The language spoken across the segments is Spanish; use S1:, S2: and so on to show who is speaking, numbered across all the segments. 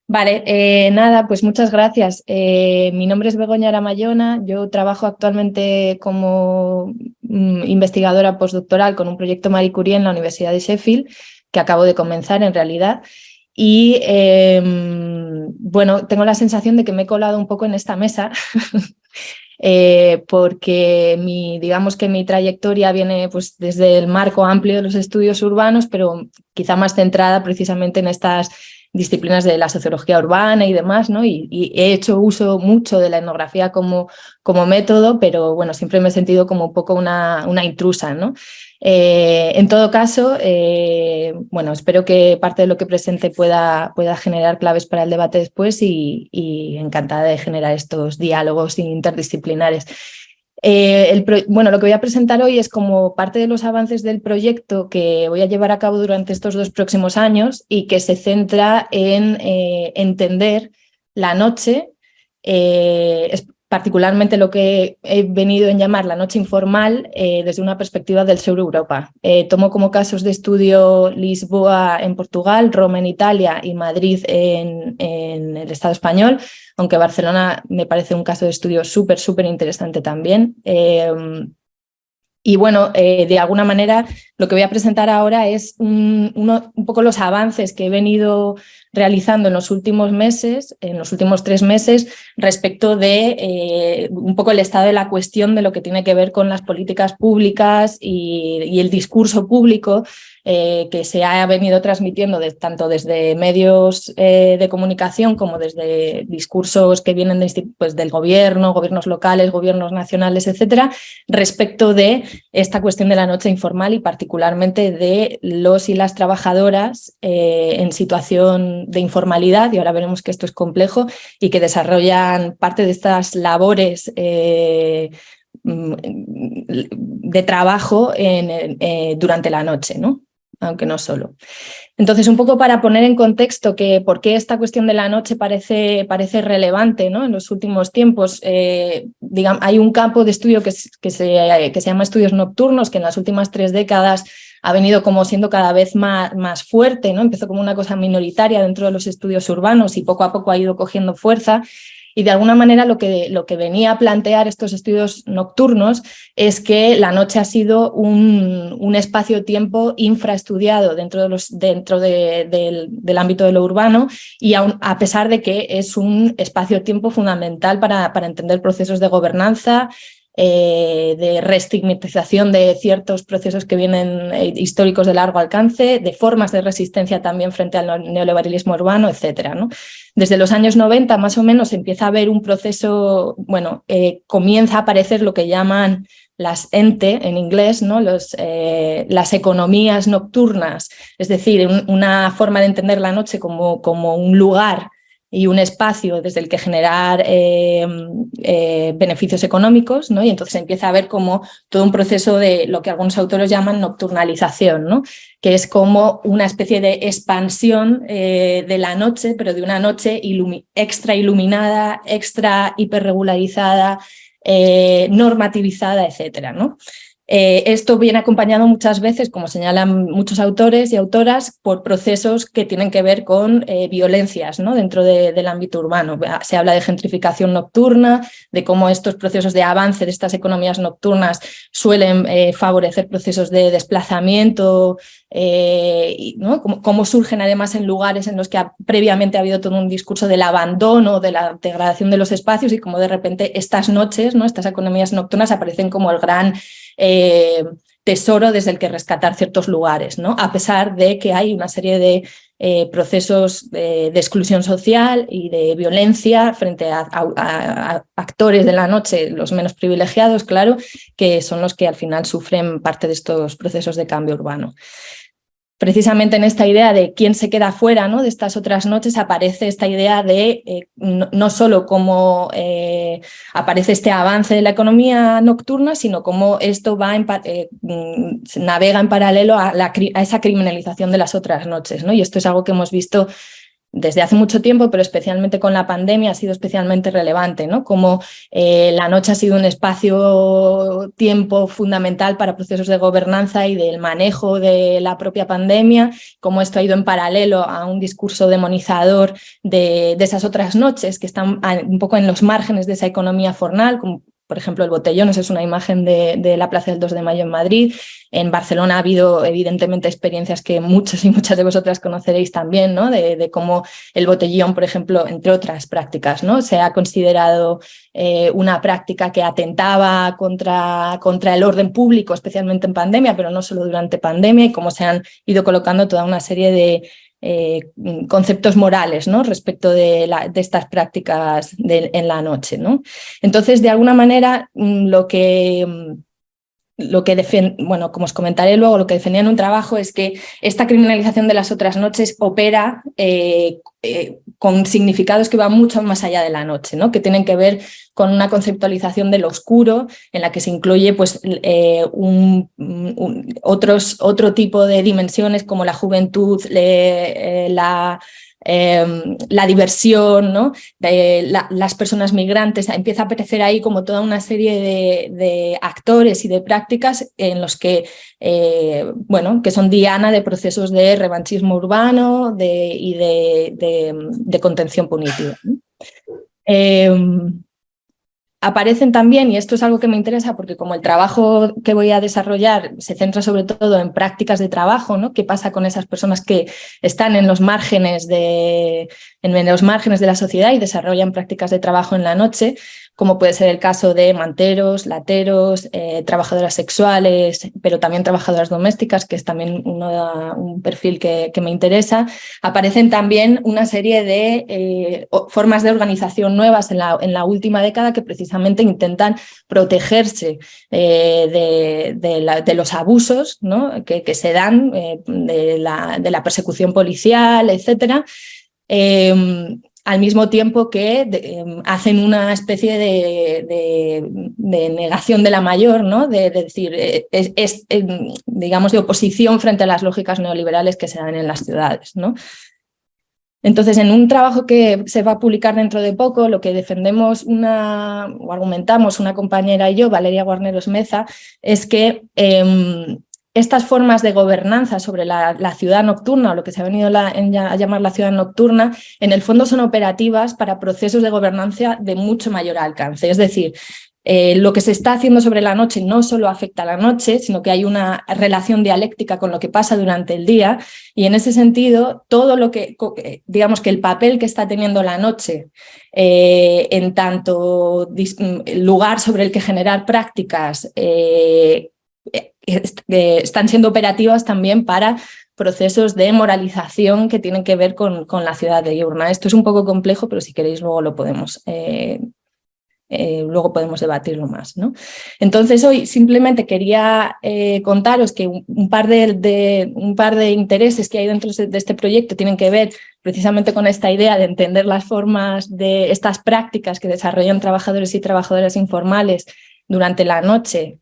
S1: Vale, nada, pues muchas gracias. Mi nombre es Begoña Aramayona, yo trabajo actualmente como investigadora postdoctoral con un proyecto Marie Curie en la Universidad de Sheffield, que acabo de comenzar en realidad. Y bueno, tengo la sensación de que me he colado un poco en esta mesa porque digamos que mi trayectoria viene pues, desde el marco amplio de los estudios urbanos, pero quizá más centrada precisamente en estas disciplinas de la sociología urbana y demás, ¿no? Y he hecho uso mucho de la etnografía como método, pero bueno, siempre me he sentido como un poco una intrusa, ¿no? En todo caso, bueno, espero que parte de lo que presente pueda generar claves para el debate después y encantada de generar estos diálogos interdisciplinares. Bueno, lo que voy a presentar hoy es como parte de los avances del proyecto que voy a llevar a cabo durante estos 2 próximos años y que se centra en entender la noche, particularmente lo que he venido en llamar la noche informal desde una perspectiva del sur de Europa. Tomo como casos de estudio Lisboa en Portugal, Roma en Italia y Madrid en el Estado español, aunque Barcelona me parece un caso de estudio súper interesante también. Y bueno, de alguna manera lo que voy a presentar ahora es un poco los avances que he venido realizando en los últimos meses, en los últimos 3 meses, respecto de un poco el estado de la cuestión de lo que tiene que ver con las políticas públicas y el discurso público que se ha venido transmitiendo tanto desde medios de comunicación como desde discursos que vienen pues, del gobierno, gobiernos locales, gobiernos nacionales, etcétera, respecto de esta cuestión de la noche informal y particularmente de los y las trabajadoras en situación de informalidad, y ahora veremos que esto es complejo, y que desarrollan parte de estas labores de trabajo durante la noche, ¿no? Aunque no solo. Entonces, un poco para poner en contexto que por qué esta cuestión de la noche parece relevante, ¿no? En los últimos tiempos, digamos, hay un campo de estudio que se llama estudios nocturnos, que en las últimas 3 décadas ha venido como siendo cada vez más fuerte, ¿no? Empezó como una cosa minoritaria dentro de los estudios urbanos y poco a poco ha ido cogiendo fuerza. Y de alguna manera lo que venía a plantear estos estudios nocturnos es que la noche ha sido un espacio-tiempo infraestudiado dentro del ámbito de lo urbano y a pesar de que es un espacio-tiempo fundamental para entender procesos de gobernanza, de reestigmatización de ciertos procesos que vienen históricos de largo alcance, de formas de resistencia también frente al neoliberalismo urbano, etcétera, ¿no? Desde los años 90 más o menos empieza a haber un proceso, bueno, comienza a aparecer lo que llaman las ENTE en inglés, ¿no? Las economías nocturnas, es decir, una forma de entender la noche como un lugar y un espacio desde el que generar beneficios económicos, ¿no? Y entonces empieza a haber como todo un proceso de lo que algunos autores llaman nocturnalización, ¿no? Que es como una especie de expansión de la noche, pero de una noche extra iluminada, extra hiperregularizada, normativizada, etcétera, ¿no? Esto viene acompañado muchas veces, como señalan muchos autores y autoras, por procesos que tienen que ver con violencias, ¿no? Dentro del ámbito urbano. Se habla de gentrificación nocturna, de cómo estos procesos de avance de estas economías nocturnas suelen favorecer procesos de desplazamiento, ¿no? Cómo surgen además en lugares en los que previamente ha habido todo un discurso del abandono, de la degradación de los espacios y cómo de repente estas noches, ¿no? Estas economías nocturnas aparecen como el gran tesoro desde el que rescatar ciertos lugares, ¿no? A pesar de que hay una serie de procesos de exclusión social y de violencia frente a actores de la noche, los menos privilegiados, claro, que son los que al final sufren parte de estos procesos de cambio urbano. Precisamente en esta idea de quién se queda fuera, ¿no? De estas otras noches aparece esta idea de no solo cómo aparece este avance de la economía nocturna, sino cómo esto navega en paralelo a esa criminalización de las otras noches, ¿no? Y esto es algo que hemos visto desde hace mucho tiempo, pero especialmente con la pandemia ha sido especialmente relevante, ¿no? Como la noche ha sido un espacio-tiempo fundamental para procesos de gobernanza y del manejo de la propia pandemia, como esto ha ido en paralelo a un discurso demonizador de esas otras noches que están un poco en los márgenes de esa economía formal, como por ejemplo el botellón, esa es una imagen de la Plaza del 2 de Mayo en Madrid. En Barcelona ha habido evidentemente experiencias que muchos y muchas de vosotras conoceréis también, ¿no? De cómo el botellón, por ejemplo, entre otras prácticas, ¿no? Se ha considerado una práctica que atentaba contra el orden público, especialmente en pandemia, pero no solo durante pandemia, y cómo se han ido colocando toda una serie de conceptos morales, ¿no? Respecto de estas prácticas en la noche, ¿no? Entonces, de alguna manera, bueno, como os comentaré luego, lo que defendía en un trabajo es que esta criminalización de las otras noches opera con significados que van mucho más allá de la noche, ¿no? Que tienen que ver con una conceptualización del oscuro en la que se incluye pues, otro tipo de dimensiones como la juventud, la diversión, ¿no? Las personas migrantes. Empieza a aparecer ahí como toda una serie de actores y de prácticas en los que, bueno, que son diana de procesos de revanchismo urbano y de contención punitiva, ¿no? Aparecen también, y esto es algo que me interesa porque como el trabajo que voy a desarrollar se centra sobre todo en prácticas de trabajo, ¿no? ¿Qué pasa con esas personas que están en los márgenes de la sociedad y desarrollan prácticas de trabajo en la noche? Como puede ser el caso de manteros, lateros, trabajadoras sexuales, pero también trabajadoras domésticas, que es también un perfil que me interesa. Aparecen también una serie de formas de organización nuevas en la última década que precisamente intentan protegerse de los abusos, ¿no? que se dan, de la persecución policial, etcétera. Al mismo tiempo que hacen una especie de negación de la mayor, ¿no? de decir, digamos, de oposición frente a las lógicas neoliberales que se dan en las ciudades, ¿no? Entonces, en un trabajo que se va a publicar dentro de poco, lo que defendemos o argumentamos una compañera y yo, Valeria Guarneros Meza, es que estas formas de gobernanza sobre la ciudad nocturna, o lo que se ha venido a llamar la ciudad nocturna, en el fondo son operativas para procesos de gobernanza de mucho mayor alcance. Es decir, lo que se está haciendo sobre la noche no solo afecta a la noche, sino que hay una relación dialéctica con lo que pasa durante el día, y en ese sentido, todo lo que, digamos que el papel que está teniendo la noche en tanto lugar sobre el que generar prácticas están siendo operativas también para procesos de moralización que tienen que ver con la ciudad diurna. Esto es un poco complejo, pero si queréis luego lo podemos luego podemos debatirlo más, ¿no? Entonces hoy simplemente quería contaros que un par de intereses que hay dentro de este proyecto tienen que ver precisamente con esta idea de entender las formas de estas prácticas que desarrollan trabajadores y trabajadoras informales durante la noche,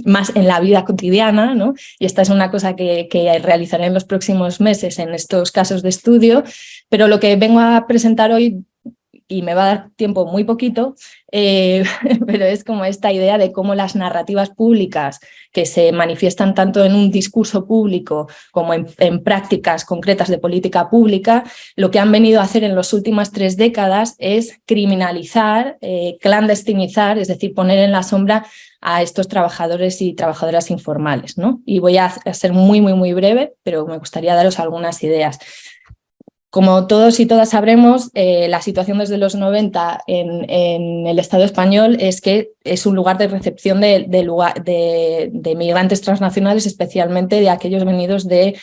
S1: más en la vida cotidiana, ¿no? Y esta es una cosa que realizaré en los próximos meses en estos casos de estudio, pero lo que vengo a presentar hoy, y me va a dar tiempo muy poquito, pero es como esta idea de cómo las narrativas públicas que se manifiestan tanto en un discurso público como en prácticas concretas de política pública, lo que han venido a hacer en las últimas 3 décadas es criminalizar, clandestinizar, es decir, poner en la sombra a estos trabajadores y trabajadoras informales, ¿no? Y voy a ser muy, muy, muy breve, pero me gustaría daros algunas ideas. Como todos y todas sabremos, la situación desde los 90 en el Estado español es que es un lugar de recepción de migrantes transnacionales, especialmente de aquellos venidos de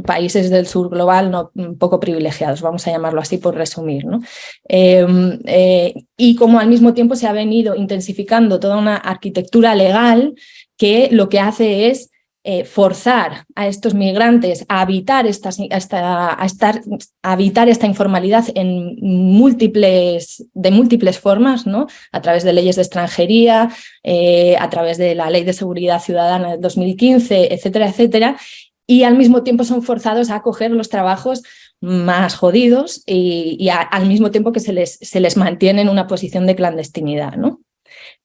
S1: países del sur global poco privilegiados, vamos a llamarlo así por resumir, ¿no? Y como al mismo tiempo se ha venido intensificando toda una arquitectura legal que lo que hace es forzar a estos migrantes a habitar esta informalidad de múltiples formas, ¿no? A través de leyes de extranjería, a través de la Ley de Seguridad Ciudadana de 2015, etcétera, etcétera, y al mismo tiempo son forzados a acoger los trabajos más jodidos y al mismo tiempo que se les mantiene en una posición de clandestinidad, ¿no?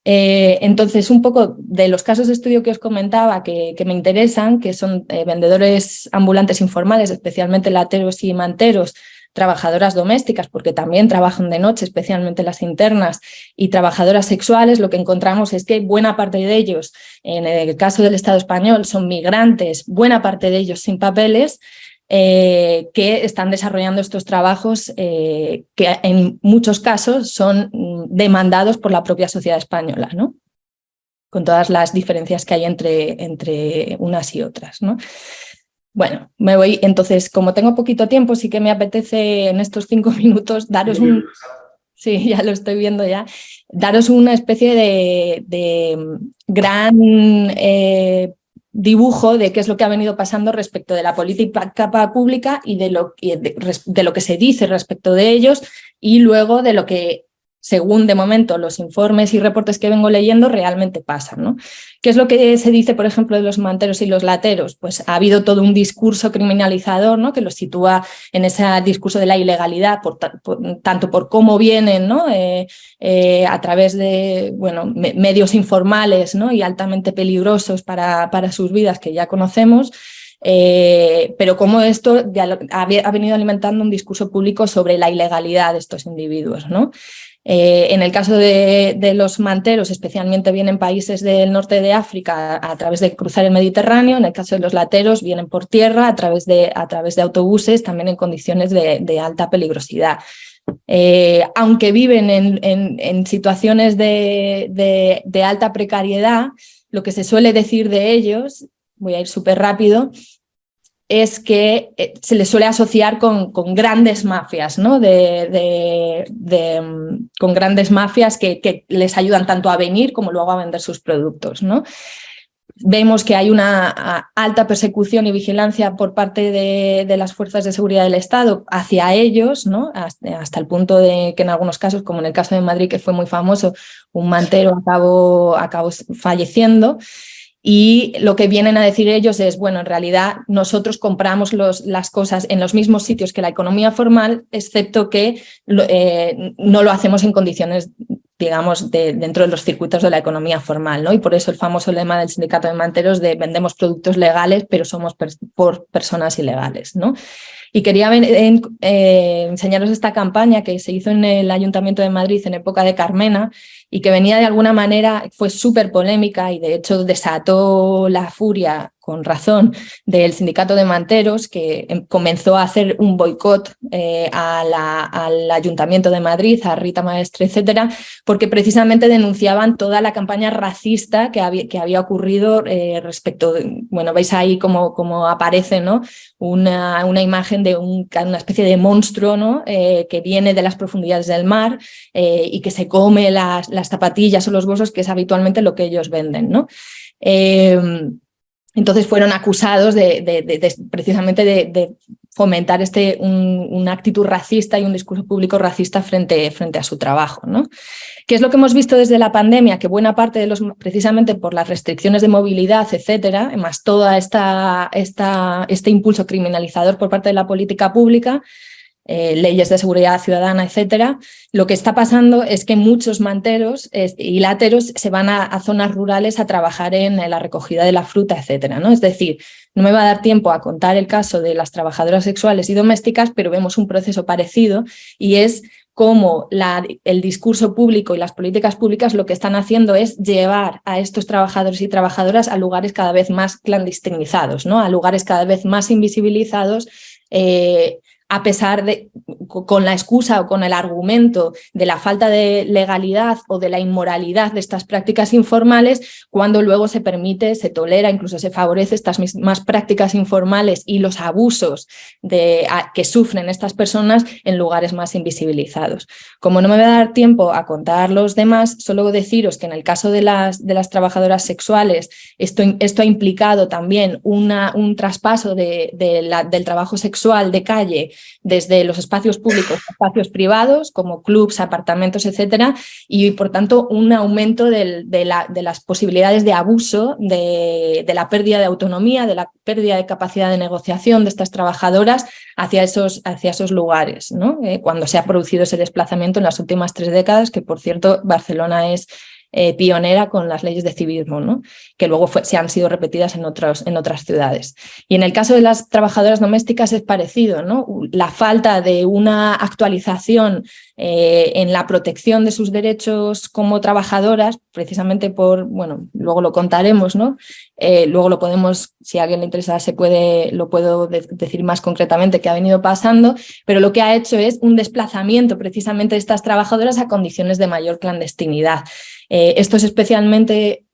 S1: Entonces, un poco de los casos de estudio que os comentaba que me interesan, que son vendedores ambulantes informales, especialmente lateros y manteros, trabajadoras domésticas, porque también trabajan de noche, especialmente las internas, y trabajadoras sexuales, lo que encontramos es que buena parte de ellos, en el caso del Estado español, son migrantes, buena parte de ellos sin papeles, que están desarrollando estos trabajos que en muchos casos son demandados por la propia sociedad española, ¿no? Con todas las diferencias que hay entre unas y otras, ¿no? Bueno, me voy. Entonces, como tengo poquito tiempo, sí que me apetece en estos 5 minutos daros un... Sí, ya lo estoy viendo ya. Daros una especie de gran dibujo de qué es lo que ha venido pasando respecto de la política pública y de lo que se dice respecto de ellos y luego de lo que, según de momento los informes y reportes que vengo leyendo, realmente pasan, ¿no? ¿Qué es lo que se dice, por ejemplo, de los manteros y los lateros? Pues ha habido todo un discurso criminalizador, ¿no? Que los sitúa en ese discurso de la ilegalidad, tanto por cómo vienen, ¿no? A través de medios informales, ¿no? Y altamente peligrosos para sus vidas que ya conocemos. Pero cómo esto ya ha venido alimentando un discurso público sobre la ilegalidad de estos individuos, ¿no? En el caso de los manteros, especialmente vienen países del norte de África a través de cruzar el Mediterráneo. En el caso de los lateros vienen por tierra a través de autobuses, también en condiciones de alta peligrosidad. Aunque viven en situaciones de alta precariedad, lo que se suele decir de ellos, voy a ir súper rápido, es que se les suele asociar con grandes mafias, ¿no? Con grandes mafias que les ayudan tanto a venir como luego a vender sus productos, ¿no? Vemos que hay una alta persecución y vigilancia por parte de las fuerzas de seguridad del Estado hacia ellos, ¿no? Hasta el punto de que en algunos casos, como en el caso de Madrid, que fue muy famoso, un mantero acabó falleciendo. Y lo que vienen a decir ellos es, bueno, en realidad nosotros compramos las cosas en los mismos sitios que la economía formal, excepto que no lo hacemos en condiciones, digamos, dentro de los circuitos de la economía formal, ¿no? Y por eso el famoso lema del sindicato de manteros de vendemos productos legales, pero somos por personas ilegales, ¿no? Y quería enseñaros esta campaña que se hizo en el Ayuntamiento de Madrid en época de Carmena y que venía de alguna manera, fue súper polémica y de hecho desató la furia, con razón, del sindicato de manteros, que comenzó a hacer un boicot al Ayuntamiento de Madrid, a Rita Maestre, etcétera, porque precisamente denunciaban toda la campaña racista que había ocurrido respecto, bueno, veis ahí cómo aparece, ¿no? Una imagen de una especie de monstruo, ¿no? Que viene de las profundidades del mar y que se come las zapatillas o los bolsos, que es habitualmente lo que ellos venden, ¿no? Entonces fueron acusados precisamente de fomentar una actitud racista y un discurso público racista frente a su trabajo, ¿no? ¿Qué es lo que hemos visto desde la pandemia? Que buena parte de precisamente por las restricciones de movilidad, etcétera, más todo este impulso criminalizador por parte de la política pública, leyes de seguridad ciudadana, etcétera, lo que está pasando es que muchos manteros y lateros se van a zonas rurales a trabajar en la recogida de la fruta, etcétera, ¿no? Es decir, no me va a dar tiempo a contar el caso de las trabajadoras sexuales y domésticas, pero vemos un proceso parecido y es cómo el discurso público y las políticas públicas lo que están haciendo es llevar a estos trabajadores y trabajadoras a lugares cada vez más clandestinizados, ¿no? A lugares cada vez más invisibilizados, a pesar de, con la excusa o con el argumento de la falta de legalidad o de la inmoralidad de estas prácticas informales, cuando luego se permite, se tolera, incluso se favorece estas mismas prácticas informales y los abusos que sufren estas personas en lugares más invisibilizados. Como no me va a dar tiempo a contar los demás, solo deciros que en el caso de las trabajadoras sexuales, esto ha implicado también un traspaso del trabajo sexual de calle desde los espacios públicos a espacios privados, como clubs, apartamentos, etcétera, y por tanto un aumento de las posibilidades de abuso, de la pérdida de autonomía, de la pérdida de capacidad de negociación de estas trabajadoras hacia esos lugares, ¿no? Cuando se ha producido ese desplazamiento en las últimas 3 décadas, que por cierto Barcelona es pionera con las leyes de civismo, ¿no? Que luego se han sido repetidas en otras ciudades. Y en el caso de las trabajadoras domésticas es parecido, ¿no? La falta de una actualización en la protección de sus derechos como trabajadoras, precisamente bueno, luego lo contaremos, ¿no? Luego lo podemos, si a alguien le interesa, lo puedo decir más concretamente qué ha venido pasando, pero lo que ha hecho es un desplazamiento precisamente de estas trabajadoras a condiciones de mayor clandestinidad. Esto es especialmente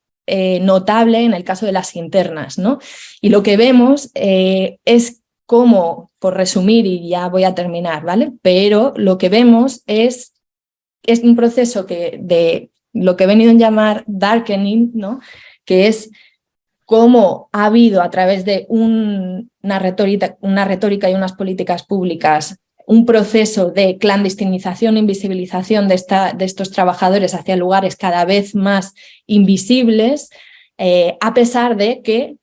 S1: notable en el caso de las internas, ¿no? Y lo que vemos es cómo, por resumir y ya voy a terminar, ¿vale? Pero lo que vemos es un proceso de lo que he venido a llamar darkening, ¿no? Que es cómo ha habido a través de una retórica y unas políticas públicas un proceso de clandestinización e invisibilización de estos trabajadores hacia lugares cada vez más invisibles, a pesar de que,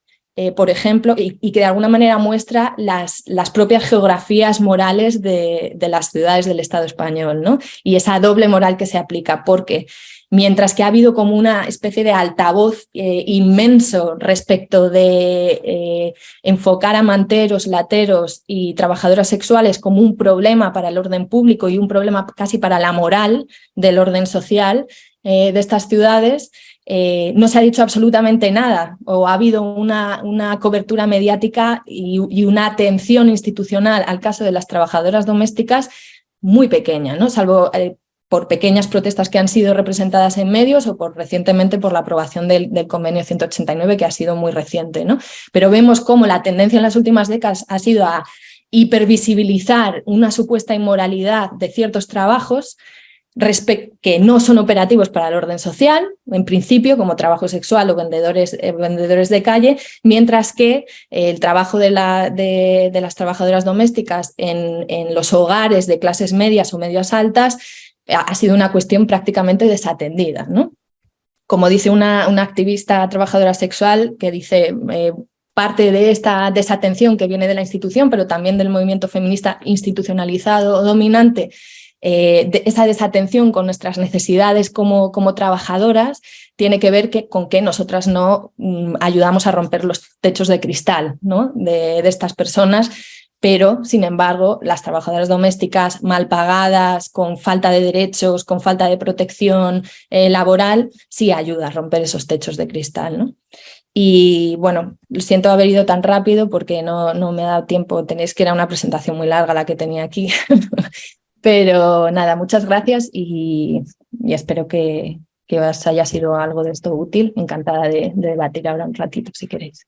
S1: por ejemplo, y que de alguna manera muestra las propias geografías morales de las ciudades del Estado español, ¿no? Y esa doble moral que se aplica, porque mientras que ha habido como una especie de altavoz inmenso respecto de enfocar a manteros, lateros y trabajadoras sexuales como un problema para el orden público y un problema casi para la moral del orden social de estas ciudades, no se ha dicho absolutamente nada, o ha habido una cobertura mediática y una atención institucional al caso de las trabajadoras domésticas muy pequeña, ¿no? Salvo por pequeñas protestas que han sido representadas en medios o recientemente por la aprobación del convenio 189, que ha sido muy reciente, ¿no? Pero vemos cómo la tendencia en las últimas décadas ha sido a hipervisibilizar una supuesta inmoralidad de ciertos trabajos que no son operativos para el orden social, en principio, como trabajo sexual o vendedores de calle, mientras que el trabajo de las trabajadoras domésticas en los hogares de clases medias o medias altas ha sido una cuestión prácticamente desatendida, ¿no? Como dice una activista trabajadora sexual que dice parte de esta desatención que viene de la institución, pero también del movimiento feminista institucionalizado o dominante, de esa desatención con nuestras necesidades como trabajadoras, tiene que ver con que nosotras no ayudamos a romper los techos de cristal, ¿no? de estas personas. Pero, sin embargo, las trabajadoras domésticas mal pagadas, con falta de derechos, con falta de protección laboral, sí ayuda a romper esos techos de cristal, ¿no? Y bueno, siento haber ido tan rápido porque no me ha dado tiempo, tenéis que ir a una presentación muy larga la que tenía aquí. Pero nada, muchas gracias y espero que os haya sido algo de esto útil. Encantada de debatir ahora un ratito, si queréis.